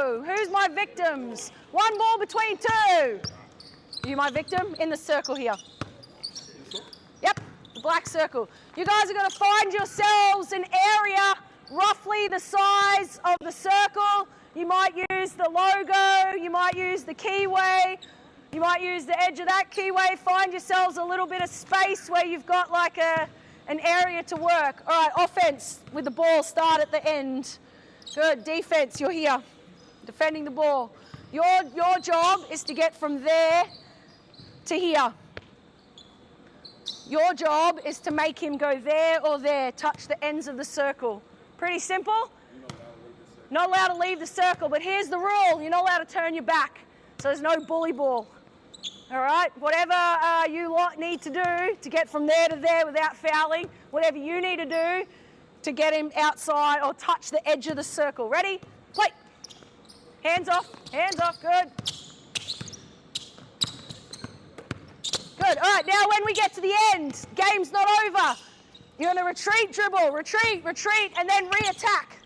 go. Who's my victims? One more between two. You my victim? In the circle here. Yep, the black circle. You guys are going to find yourselves an area roughly the size of the circle. You might use the logo, you might use the keyway, you might use the edge of that keyway. Find yourselves a little bit of space where you've got like an area to work. All right, offense with the ball, start at the end. Good, defense, you're here, defending the ball. Your job is to get from there to here. Your job is to make him go there or there, touch the ends of the circle. Pretty simple. Not allowed to leave the circle, but here's the rule. You're not allowed to turn your back. So there's no bully ball. All right? Whatever you need to do to get from there to there without fouling, whatever you need to do to get him outside or touch the edge of the circle. Ready? Play. Hands off, good. Good, all right, now when we get to the end, game's not over. You're gonna retreat, dribble, retreat, and then re-attack.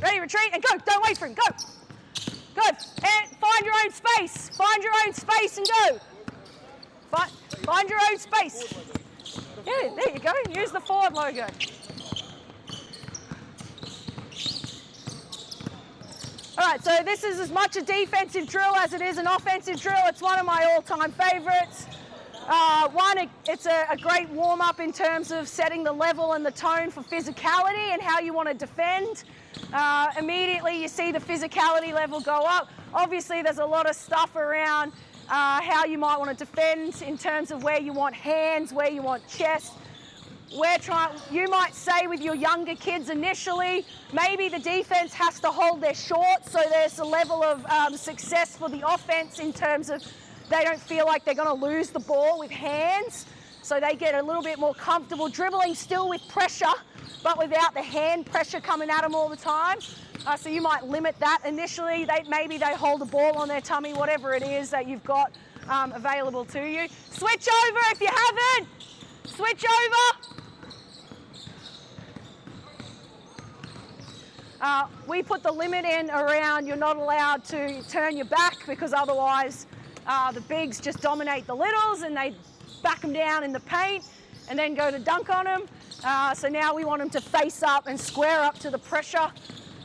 Ready, retreat, and go. Don't wait for him, go. Good, and find your own space. Find your own space and go. Find your own space. Yeah, there you go, use the forward logo. All right, so this is as much a defensive drill as it is an offensive drill. It's one of my all-time favorites. It's a great warm-up in terms of setting the level and the tone for physicality and how you want to defend. Immediately you see the physicality level go up. Obviously there's a lot of stuff around how you might want to defend in terms of where you want hands, where you want chest. You might say with your younger kids initially, maybe the defense has to hold their short, so there's a level of success for the offense in terms of they don't feel like they're going to lose the ball with hands, so they get a little bit more comfortable dribbling still with pressure, but without the hand pressure coming at them all the time. So you might limit that initially. Maybe they hold the ball on their tummy, whatever it is that you've got available to you. Switch over if you haven't. Switch over. We put the limit in around you're not allowed to turn your back because otherwise the bigs just dominate the littles and they back them down in the paint and then go to dunk on them. So now we want them to face up and square up to the pressure.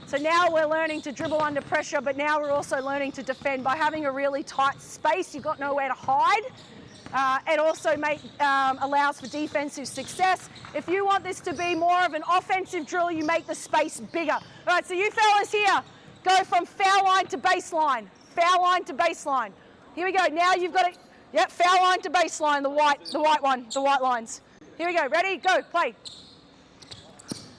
So now we're learning to dribble under pressure, but now we're also learning to defend by having a really tight space. You've got nowhere to hide. It also allows for defensive success. If you want this to be more of an offensive drill, you make the space bigger. All right, so you fellas here, go from foul line to baseline. Foul line to baseline. Here we go. Now you've got it. Yep, foul line to baseline, the white lines. Here we go. Ready? Go. Play.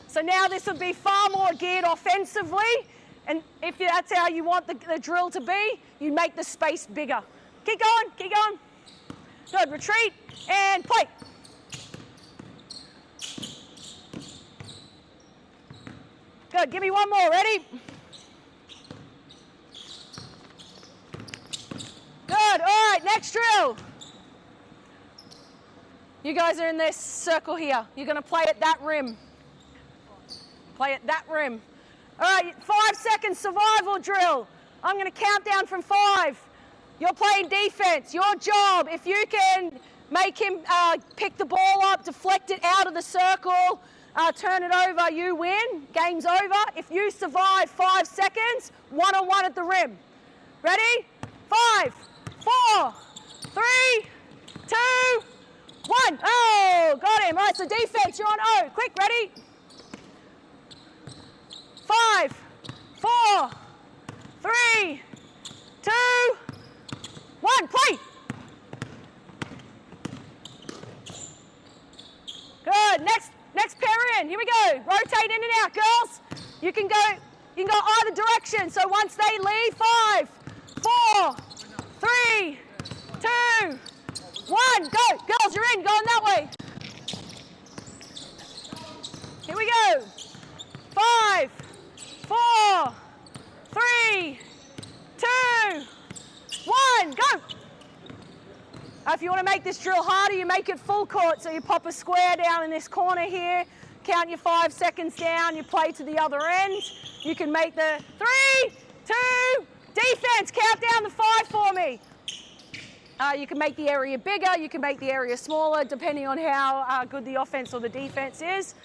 So now this will be far more geared offensively, and if that's how you want the drill to be, you make the space bigger. Keep going. Keep going. Good, retreat, and play. Good, give me one more, ready? Good, all right, next drill. You guys are in this circle here. You're gonna play at that rim. Play at that rim. All right, 5 second survival drill. I'm gonna count down from 5. You're playing defense. Your job, if you can make him pick the ball up, deflect it out of the circle, turn it over, you win. Game's over. If you survive 5 seconds, 1-on-1 at the rim. Ready? 5, 4, 3, 2, 1. Oh, got him. All right, so defense, you're on O. Quick, ready? 5, 4, 3, 2, 1, play. Good. Next pair in. Here we go. Rotate in and out, girls. You can go either direction. So once they leave, 5, 4, 3, 2, 1, go. Girls, you're in. Going that way. Here we go. 5, 4, 3, 2, 1, go! If you want to make this drill harder, you make it full court. So you pop a square down in this corner here, count your 5 seconds down, you play to the other end. You can make the 3, 2, defense, count down the 5 for me. You can make the area bigger, you can make the area smaller, depending on how good the offense or the defense is.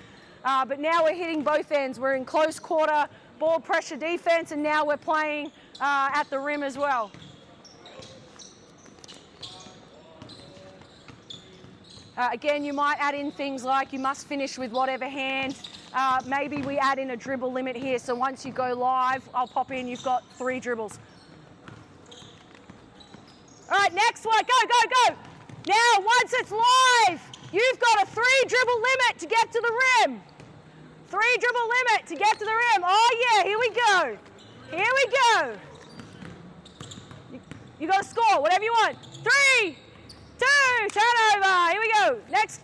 But now we're hitting both ends. We're in close quarter, ball pressure defense, and now we're playing at the rim as well. Again, you might add in things like you must finish with whatever hand. Maybe we add in a dribble limit here. So once you go live, I'll pop in, you've got 3 dribbles. All right, next one, go, go, go. Now, once it's live, you've got a 3 dribble limit to get to the rim. 3 dribble limit to get to the rim. Oh yeah, here we go. Here we go. You got to score, whatever you want. 3, 2, turnover. Here we go. Next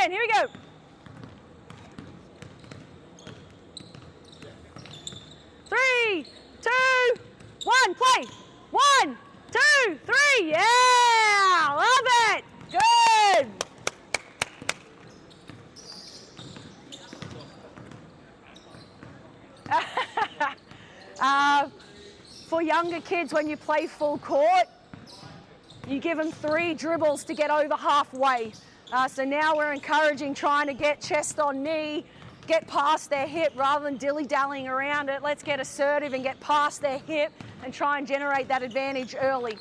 in, here we go. 3, 2, 1, play. 1, 2, 3, yeah, love it, good. For younger kids, when you play full court, you give them 3 dribbles to get over halfway. So now we're encouraging trying to get chest on knee, get past their hip rather than dilly-dallying around it. Let's get assertive and get past their hip and try and generate that advantage early.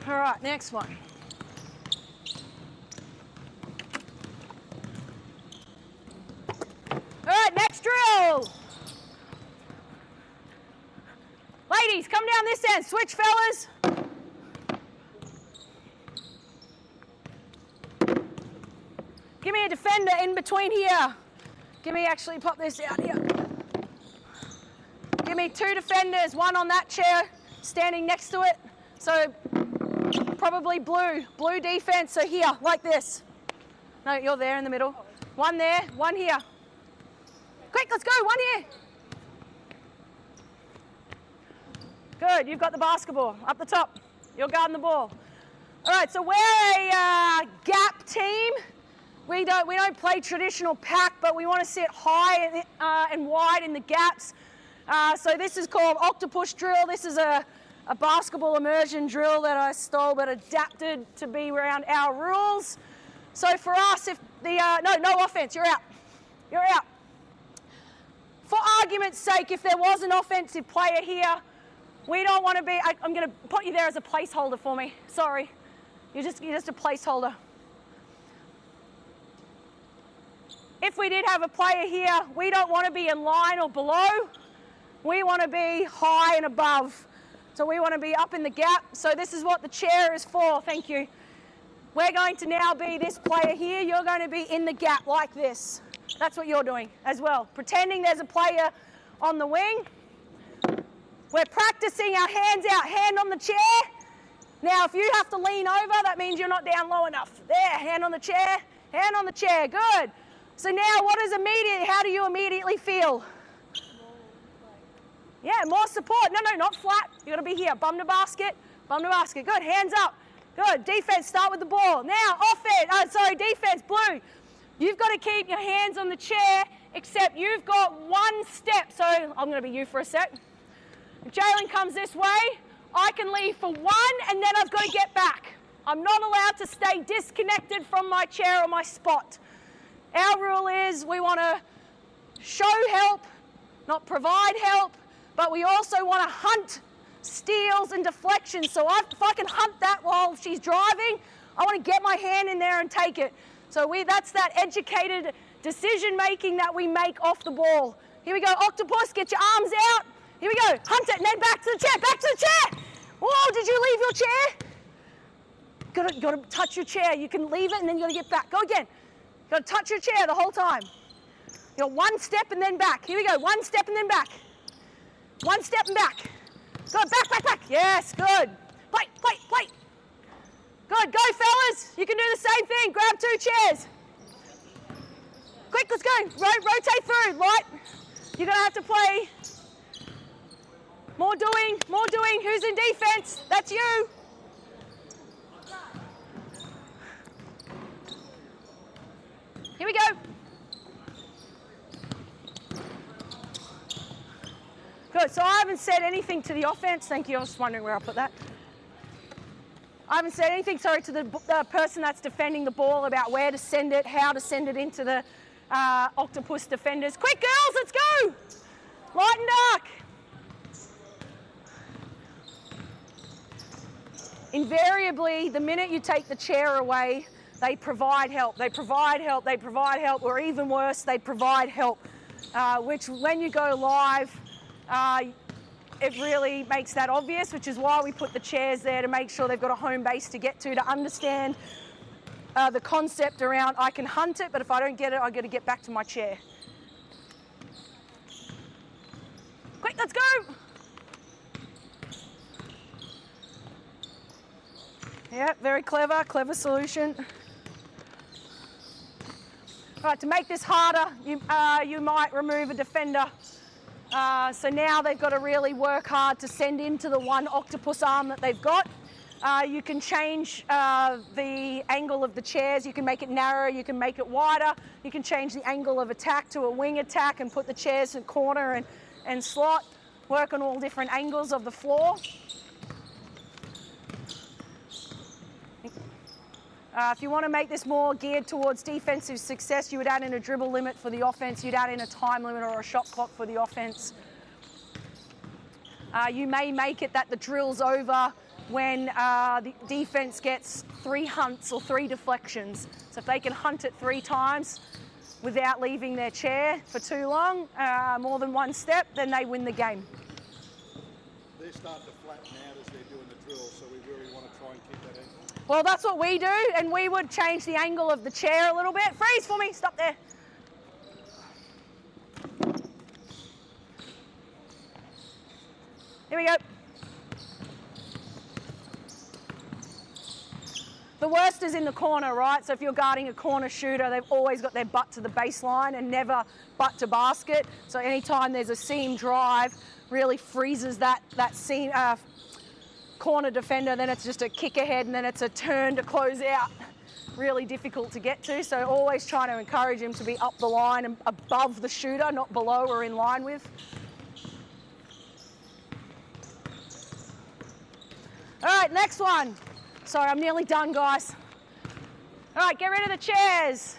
All right, next one. All right, next drill. Ladies, come down this end. Switch, fellas. Give me a defender in between here. Give me, actually pop this out here. Give me 2 defenders, 1 on that chair, standing next to it. So probably blue defense, so here, like this. No, you're there in the middle. 1 there, 1 here. Quick, let's go, 1 here. Good, you've got the basketball up the top. You're guarding the ball. All right, so we're a gap team. We don't play traditional pack, but we want to sit high and wide in the gaps. So this is called octopus drill. This is a basketball immersion drill that I stole but adapted to be around our rules. So for us, if the, no offense, you're out. You're out. For argument's sake, if there was an offensive player here, we don't want to be, I'm going to put you there as a placeholder for me. Sorry. You're just a placeholder. If we did have a player here, we don't want to be in line or below. We want to be high and above. So we want to be up in the gap. So this is what the chair is for. Thank you. We're going to now be this player here. You're going to be in the gap like this. That's what you're doing as well. Pretending there's a player on the wing. We're practicing our hands out, hand on the chair. Now, if you have to lean over, that means you're not down low enough. There, hand on the chair, good. So now how do you immediately feel? Yeah, more support. No, not flat. You gotta be here. Bum to basket, good, hands up. Good, defense, start with the ball. Now, defense, blue. You've got to keep your hands on the chair, except you've got 1 step. So I'm gonna be you for a sec. If Jalen comes this way, I can leave for 1 and then I've got to get back. I'm not allowed to stay disconnected from my chair or my spot. Our rule is we want to show help, not provide help, but we also want to hunt steals and deflections. So if I can hunt that while she's driving, I want to get my hand in there and take it. So that's that educated decision making that we make off the ball. Here we go, octopus, get your arms out. Here we go, hunt it, and then back to the chair, Whoa, did you leave your chair? Got to touch your chair. You can leave it and then you got to get back. Go again. Got to touch your chair the whole time. You know, 1 step and then back. Here we go, 1 step and then back. 1 step and back. Good, back. Yes, good. Plate. Good, go fellas. You can do the same thing. Grab 2 chairs. Quick, let's go. Rotate through, light. You're going to have to play. More doing. Who's in defense? That's you. Here we go. Good, so I haven't said anything to the offense. Thank you, I was wondering where I put that. I haven't said anything, sorry, to the person that's defending the ball about where to send it, how to send it into the octopus defenders. Quick, girls, let's go! Light and dark. Invariably, the minute you take the chair away, they provide help. They provide help, they provide help, or even worse, they provide help, which when you go live, it really makes that obvious, which is why we put the chairs there to make sure they've got a home base to get to understand the concept around I can hunt it, but if I don't get it, I've got to get back to my chair. Quick, let's go! Yeah, very clever, clever solution. All right, to make this harder, you might remove a defender. So now they've got to really work hard to send into the one octopus arm that they've got. You can change the angle of the chairs. You can make it narrower, you can make it wider. You can change the angle of attack to a wing attack and put the chairs in corner and slot. Work on all different angles of the floor. If you want to make this more geared towards defensive success, you would add in a dribble limit for the offense. You'd add in a time limit or a shot clock for the offense. You may make it that the drill's over when the defense gets 3 hunts or 3 deflections. So if they can hunt it 3 times without leaving their chair for too long, more than 1 step, then they win the game. They start to flatten out as they're doing the drill, so we really want to try and keep that in. Well, that's what we do, and we would change the angle of the chair a little bit. Freeze for me, stop there. Here we go. The worst is in the corner, right? So if you're guarding a corner shooter, they've always got their butt to the baseline and never butt to basket. So anytime there's a seam drive, really freezes that seam corner defender, then it's just a kick ahead and then it's a turn to close out. Really difficult to get to, so always trying to encourage him to be up the line and above the shooter, not below or in line with. All right, next one. Sorry, I'm nearly done, guys. All right, get rid of the chairs.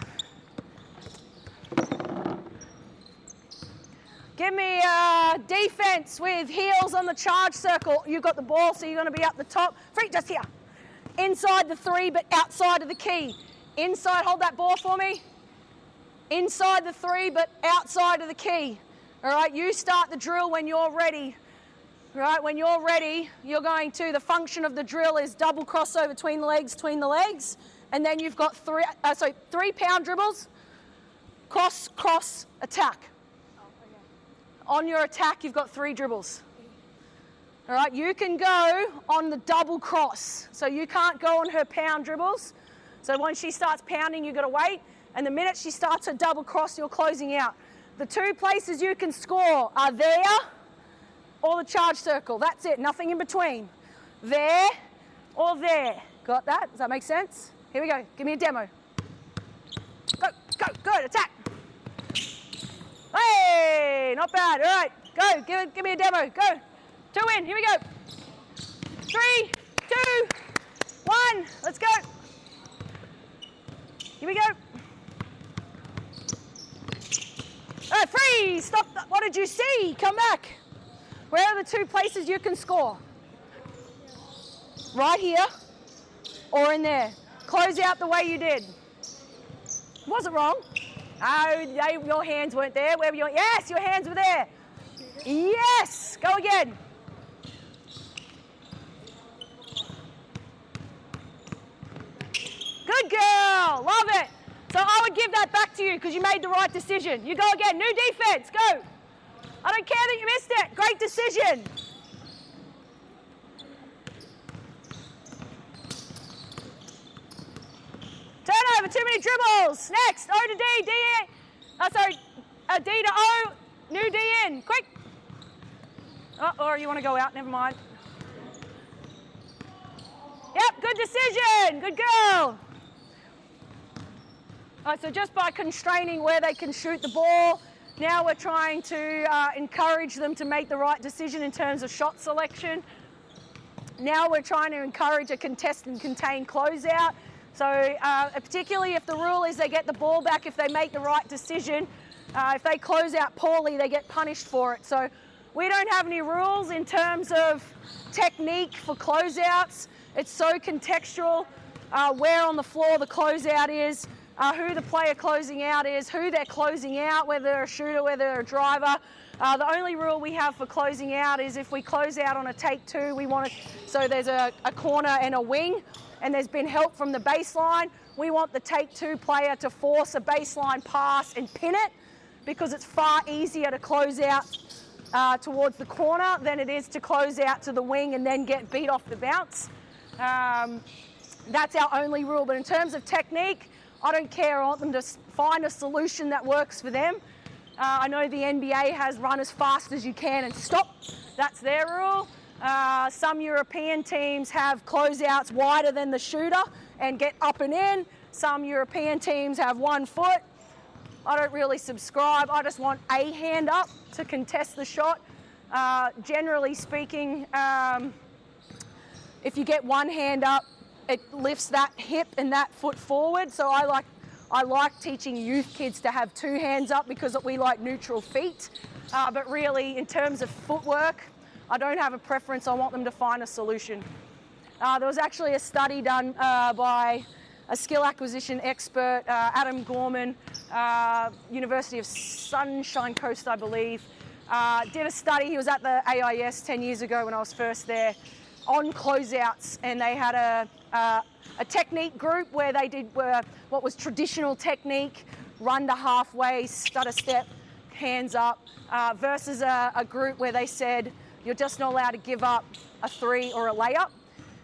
Give me defense with heels on the charge circle. You've got the ball, so you're going to be up the top. Free, just here. Inside the 3, but outside of the key. Inside, hold that ball for me. Inside the 3, but outside of the key. All right, you start the drill when you're ready. All right, when you're ready, you're going to, the function of the drill is double crossover between the legs, and then you've got 3-pound dribbles, cross, attack. On your attack, you've got 3 dribbles. All right, you can go on the double cross. So you can't go on her pound dribbles. So when she starts pounding, you've got to wait. And the minute she starts her double cross, you're closing out. The 2 places you can score are there or the charge circle. That's it, nothing in between. There or there. Got that? Does that make sense? Here we go, give me a demo. Go, good, attack. Hey, not bad. All right, go. Give me a demo. Go. 2 in. Here we go. 3, 2, 1. Let's go. Here we go. All right, freeze. Stop. What did you see? Come back. Where are the 2 places you can score? Right here or in there. Close out the way you did. Wasn't wrong. Oh, your hands weren't there. Where were your? Yes, your hands were there. Yes, go again. Good girl, love it. So I would give that back to you because you made the right decision. You go again, new defense, go. I don't care that you missed it, great decision. Turnover, too many dribbles. Next, O to D, D in. D to O, new D in, quick. Oh, or you want to go out, never mind. Yep, good decision, good girl. All So just by constraining where they can shoot the ball, now we're trying to encourage them to make the right decision in terms of shot selection. Now we're trying to encourage a contest and contain closeout. So particularly if the rule is they get the ball back if they make the right decision. If they close out poorly, they get punished for it. So we don't have any rules in terms of technique for closeouts. It's so contextual, where on the floor the closeout is, who the player closing out is, who they're closing out, whether they're a shooter, whether they're a driver. The only rule we have for closing out is if we close out on a take two, we want it, so there's a corner and a wing, and there's been help from the baseline. We want the take two player to force a baseline pass and pin it, because it's far easier to close out towards the corner than it is to close out to the wing and then get beat off the bounce. That's our only rule. But in terms of technique, I don't care. I want them to find a solution that works for them. I know the NBA has run as fast as you can and stop. That's their rule. Some European teams have closeouts wider than the shooter and get up and in. Some European teams have 1 foot. I don't really subscribe. I just want a hand up to contest the shot. Generally speaking, if you get one hand up, it lifts that hip and that foot forward. So I like teaching youth kids to have 2 hands up because we like neutral feet. But really, in terms of footwork, I don't have a preference. I want them to find a solution. There was actually a study done by a skill acquisition expert, Adam Gorman, University of Sunshine Coast, I believe, did a study. He was at the AIS 10 years ago when I was first there, on closeouts, and they had a technique group where they did what was traditional technique, run to halfway, stutter step, hands up, versus a group where they said you're just not allowed to give up a 3 or a layup.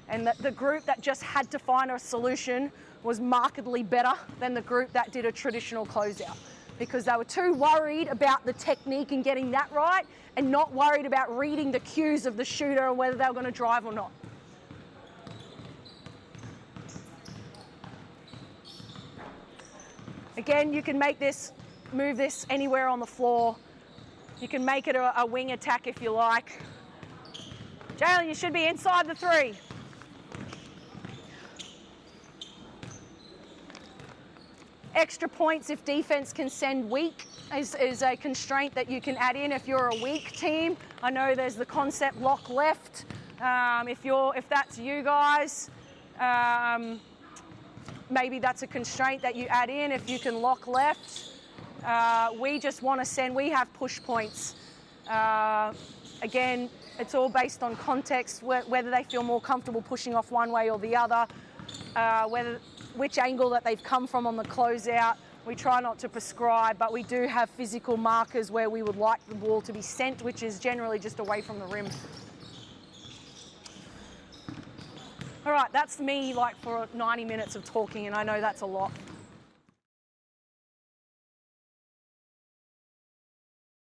And the group that just had to find a solution was markedly better than the group that did a traditional closeout, because they were too worried about the technique and getting that right and not worried about reading the cues of the shooter and whether they were going to drive or not. Again, you can move this anywhere on the floor. You can make it a wing attack if you like. Jalen, you should be inside the 3. Extra points if defense can send weak is a constraint that you can add in if you're a weak team. I know there's the concept lock left. If that's you guys, maybe that's a constraint that you add in if you can lock left. We just want to send, we have push points. Again, it's all based on context, whether they feel more comfortable pushing off one way or the other, which angle that they've come from on the closeout. We try not to prescribe, but we do have physical markers where we would like the ball to be sent, which is generally just away from the rim. All right, that's me like for 90 minutes of talking, and I know that's a lot.